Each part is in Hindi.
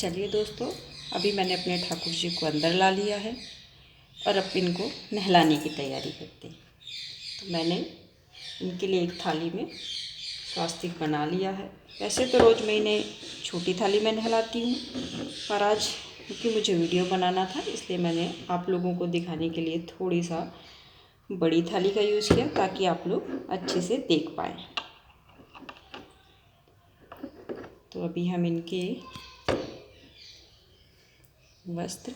चलिए दोस्तों, अभी मैंने अपने ठाकुर जी को अंदर ला लिया है और अब इनको नहलाने की तैयारी करते हैं। तो मैंने इनके लिए एक थाली में स्वास्तिक बना लिया है। वैसे तो रोज़ मैं इन्हें छोटी थाली में नहलाती हूँ, पर आज क्योंकि मुझे वीडियो बनाना था इसलिए मैंने आप लोगों को दिखाने के लिए थोड़ी सा बड़ी थाली का यूज़ किया ताकि आप लोग अच्छे से देख पाएँ। तो अभी हम इनके वस्त्र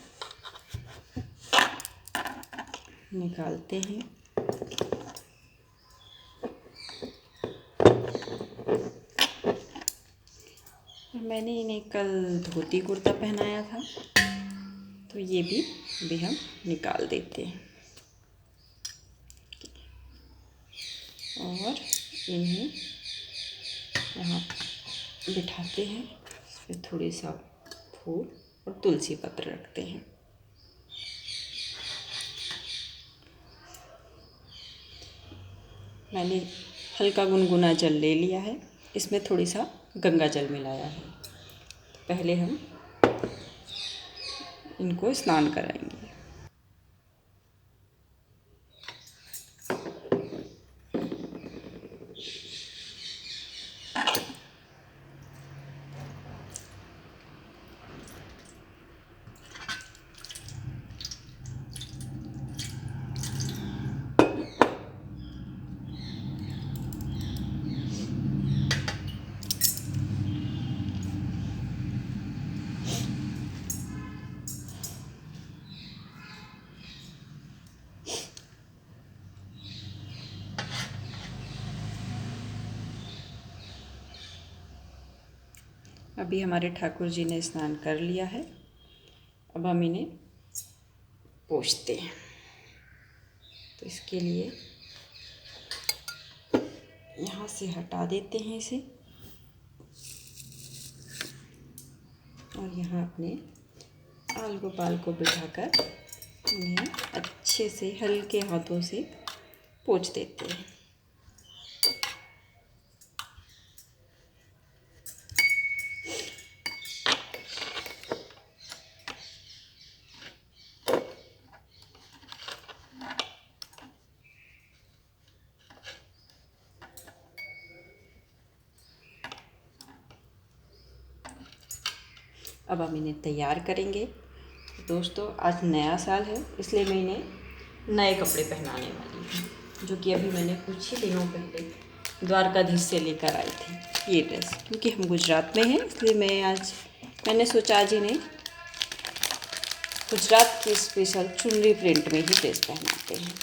निकालते हैं। मैंने इन्हें कल धोती कुर्ता पहनाया था, तो ये भी अभी हम निकाल देते हैं और इन्हें यहाँ बिठाते हैं। इसमें थोड़ी सा फूल और तुलसी पत्र रखते हैं। मैंने हल्का गुनगुना जल ले लिया है, इसमें थोड़ी सा गंगा जल मिलाया है। तो पहले हम इनको स्नान कराएंगे। अभी हमारे ठाकुर जी ने स्नान कर लिया है। अब हम इन्हें पोंछते हैं। तो इसके लिए यहाँ से हटा देते हैं इसे और यहाँ अपने आल गोपाल को बिठाकर इन्हें अच्छे से हल्के हाथों से पोंछ देते हैं। अब हम इन्हें तैयार करेंगे। दोस्तों, आज नया साल है इसलिए मैं इन्हें नए कपड़े पहनाने वाली हूँ, जो कि अभी मैंने कुछ ही दिनों पहले द्वारकाधीश से लेकर आई थी ये ड्रेस। क्योंकि हम गुजरात में हैं इसलिए मैंने सोचा आज इन्हें गुजरात की स्पेशल चुनरी प्रिंट में ही ड्रेस पहनाते हैं।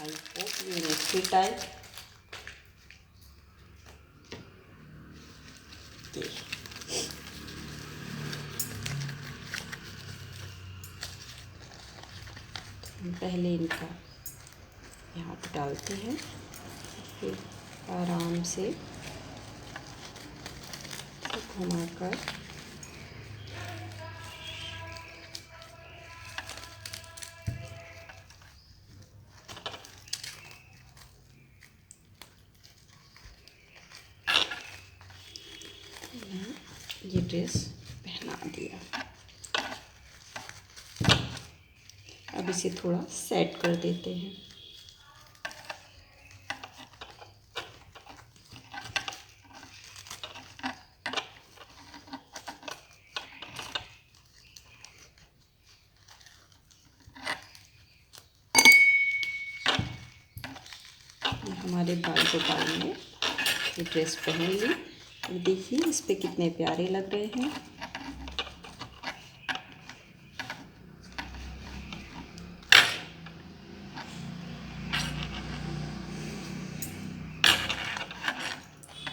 I hope you will fit I. पहले इनका यहाँ पे डालते हैं, फिर आराम से घुमाकर ये ड्रेस पहना दिया। अब इसे थोड़ा सेट कर देते हैं। हमारे बाल गोपाल ने ये ड्रेस पहन ली। देखिए इस पे कितने प्यारे लग रहे हैं।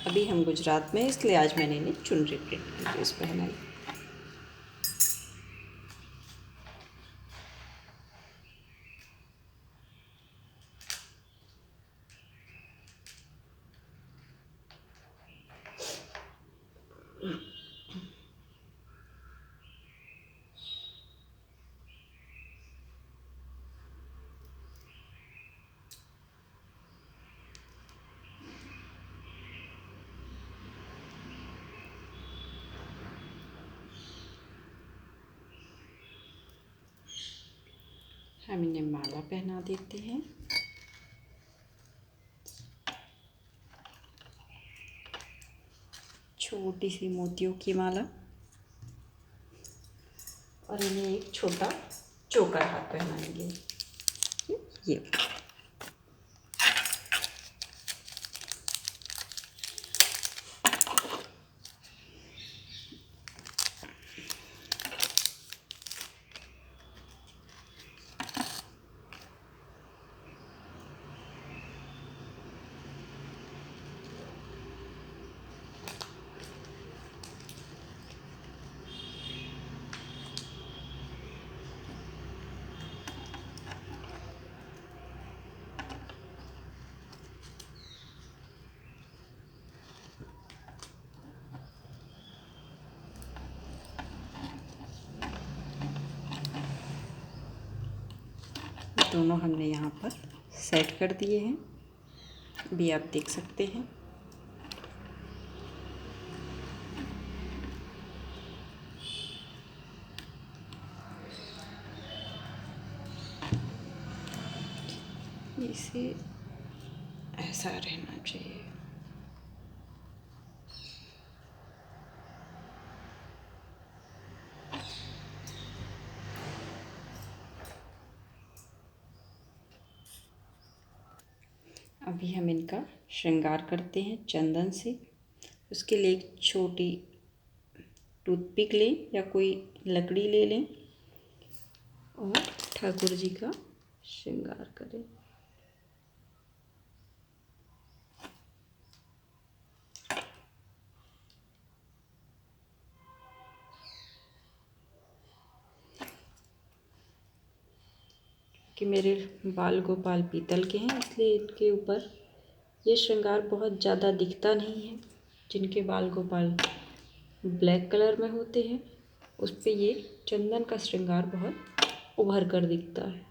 अभी हम गुजरात में इसलिए आज मैंने इन्हें चुनरी प्रिंट की ड्रेस पहनाई। हम इन्हें माला पहना देते हैं। छोटी सी मोतियों की माला, और इन्हें एक छोटा चोकर हाथ पहनाएंगे। ये दोनों हमने यहाँ पर सेट कर दिए हैं, अभी आप देख सकते हैं। इसे ऐसा रहना चाहिए। अभी हम इनका श्रृंगार करते हैं चंदन से। उसके लिए एक छोटी टूथपिक लें या कोई लकड़ी ले लें और ठाकुर जी का श्रृंगार करें। कि मेरे बाल गोपाल पीतल के हैं, इसलिए इनके ऊपर ये श्रृंगार बहुत ज़्यादा दिखता नहीं है। जिनके बाल गोपाल ब्लैक कलर में होते हैं उस पे ये चंदन का श्रृंगार बहुत उभर कर दिखता है,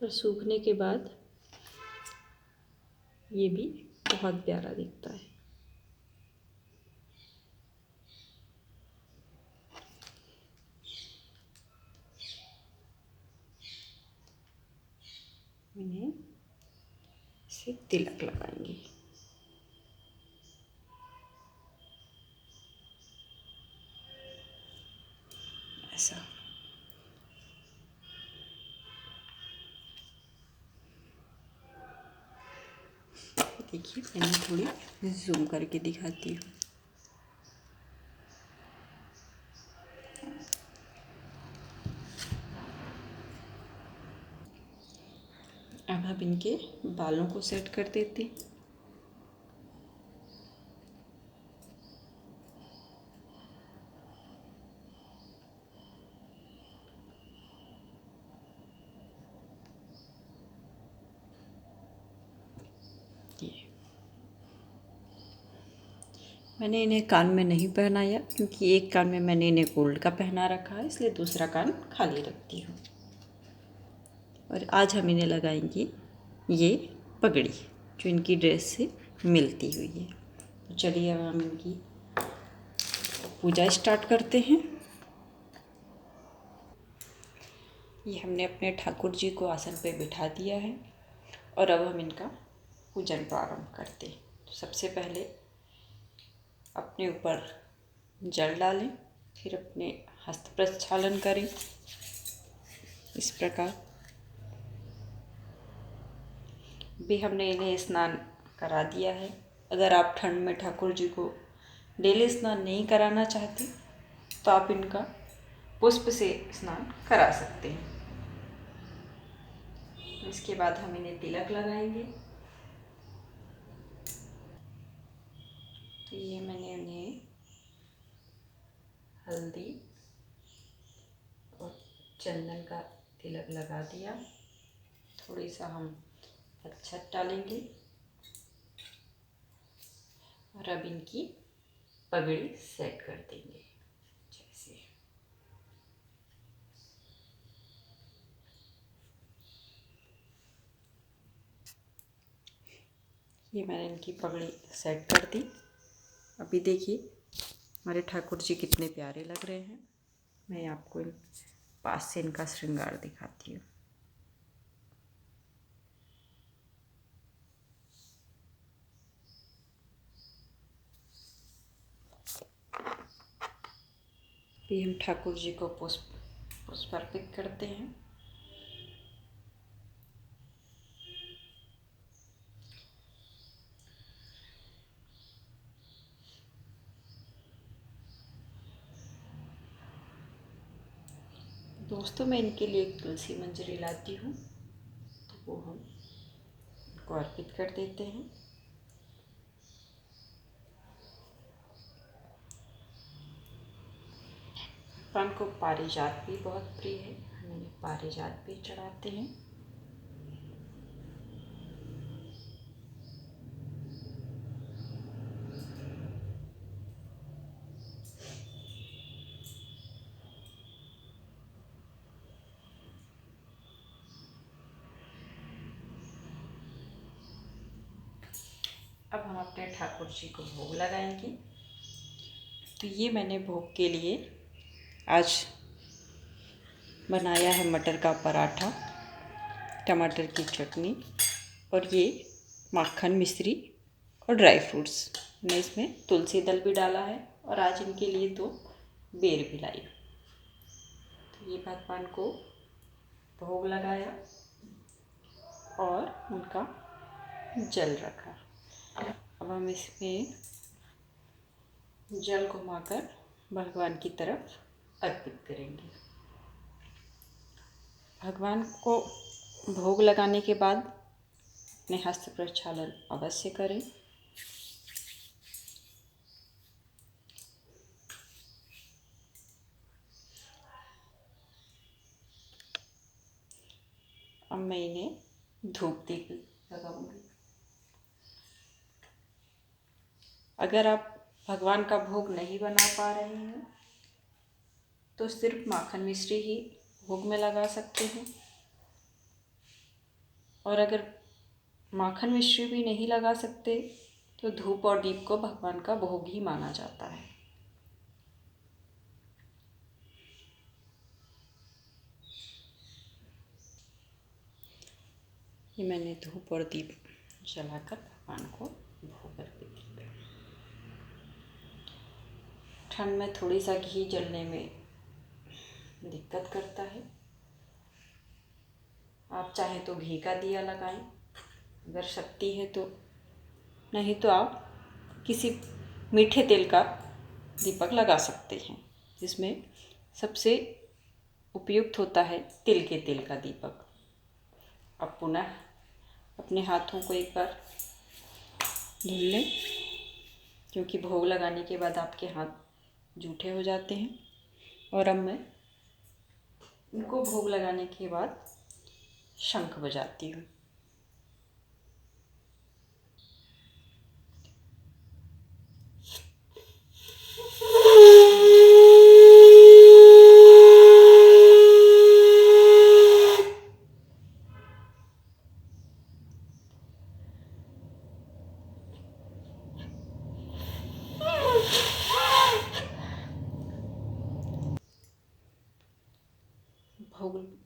पर सूखने के बाद ये भी बहुत प्यारा दिखता है। इन्हें से तिलक लगाएंगे। ऐसा देखिए, मैंने थोड़ी जूम करके दिखाती हूँ। अब हम इनके बालों को सेट कर देते हैं। मैंने इन्हें कान में नहीं पहनाया क्योंकि एक कान में मैंने इन्हें गोल्ड का पहना रखा है, इसलिए दूसरा कान खाली रखती हूँ। और आज हम इन्हें लगाएंगे ये पगड़ी जो इनकी ड्रेस से मिलती हुई है। तो चलिए अब हम इनकी पूजा स्टार्ट करते हैं। ये हमने अपने ठाकुर जी को आसन पे बिठा दिया है और अब हम इनका पूजन प्रारंभ करते हैं। तो सबसे पहले अपने ऊपर जल डालें, फिर अपने हस्त प्रक्षालन करें इस प्रकार। भी हमने इन्हें स्नान करा दिया है। अगर आप ठंड में ठाकुर जी को डेली स्नान नहीं कराना चाहते तो आप इनका पुष्प से स्नान करा सकते हैं। इसके बाद हम इन्हें तिलक लगाएंगे। तो ये मैंने उन्हें हल्दी और चंदन का तिलक लगा दिया। थोड़ी सा हम अक्षत डालेंगे और अब इनकी पगड़ी सेट कर देंगे। जैसे ये मैंने इनकी पगड़ी सेट कर दी। अभी देखिए हमारे ठाकुर जी कितने प्यारे लग रहे हैं। मैं आपको पास से इनका श्रृंगार दिखाती हूँ। भी हम ठाकुर जी को पुष्प अर्पित करते हैं। दोस्तों, मैं इनके लिए एक तुलसी मंजरी लाती हूँ, तो वो हम इनको अर्पित कर देते हैं। भगवान को पारिजात भी बहुत प्रिय है, हम इन्हें पारिजात भी चढ़ाते हैं। अब हम अपने ठाकुर जी को भोग लगाएंगे। तो ये मैंने भोग के लिए आज बनाया है मटर का पराठा, टमाटर की चटनी और ये माखन मिश्री और ड्राई फ्रूट्स। मैं इसमें तुलसी दल भी डाला है और आज इनके लिए तो बेर भी लाई। तो ये भगवान को भोग लगाया और उनका जल रखा। अब हम इसमें जल घुमाकर भगवान की तरफ अर्पित करेंगे। भगवान को भोग लगाने के बाद अपने हस्त प्रक्षालन अवश्य करें। अब मैं इन्हें धूप दीप लगाऊंगी। अगर आप भगवान का भोग नहीं बना पा रहे हैं तो सिर्फ माखन मिश्री ही भोग में लगा सकते हैं, और अगर माखन मिश्री भी नहीं लगा सकते तो धूप और दीप को भगवान का भोग ही माना जाता है। ये मैंने धूप और दीप जलाकर भगवान को भोग अर्पित किया। ठंड में थोड़ी सा घी जलने में दिक्कत करता है। आप चाहें तो घी का दिया लगाएं अगर शक्ति है तो, नहीं तो आप किसी मीठे तेल का दीपक लगा सकते हैं, जिसमें सबसे उपयुक्त होता है तिल के तेल का दीपक। अब पुनः अपने हाथों को एक बार धुल लें, क्योंकि भोग लगाने के बाद आपके हाथ जूठे हो जाते हैं। और अब मैं इनको भोग लगाने के बाद शंख बजाती हूँ।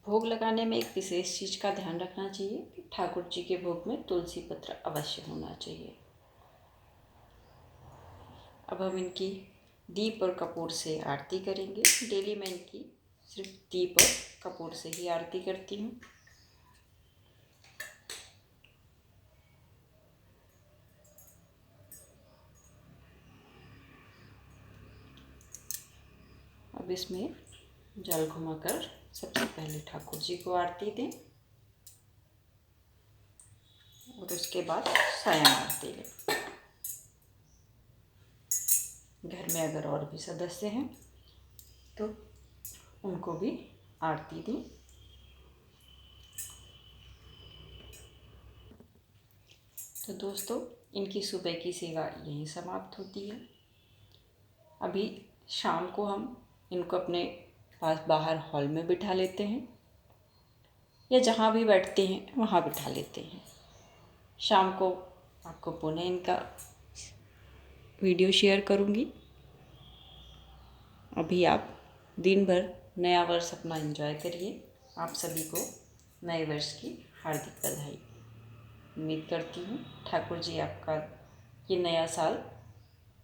भोग लगाने में एक विशेष चीज़ का ध्यान रखना चाहिए कि ठाकुर जी के भोग में तुलसी पत्र अवश्य होना चाहिए। अब हम इनकी दीप और कपूर से आरती करेंगे। डेली मैं इनकी सिर्फ दीप और कपूर से ही आरती करती हूँ। अब इसमें जल घुमाकर सबसे पहले ठाकुर जी को आरती दें और उसके बाद सायं आरती लें। घर में अगर और भी सदस्य हैं तो उनको भी आरती दें। तो दोस्तों, इनकी सुबह की सेवा यहीं समाप्त होती है। अभी शाम को हम इनको अपने पास बाहर हॉल में बिठा लेते हैं, या जहाँ भी बैठते हैं वहाँ बिठा लेते हैं। शाम को आपको पुनः इनका वीडियो शेयर करूँगी। अभी आप दिन भर नया वर्ष अपना एंजॉय करिए। आप सभी को नए वर्ष की हार्दिक बधाई। उम्मीद करती हूँ ठाकुर जी आपका ये नया साल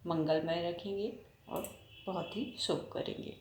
मंगलमय रखेंगे और बहुत ही शुभ करेंगे।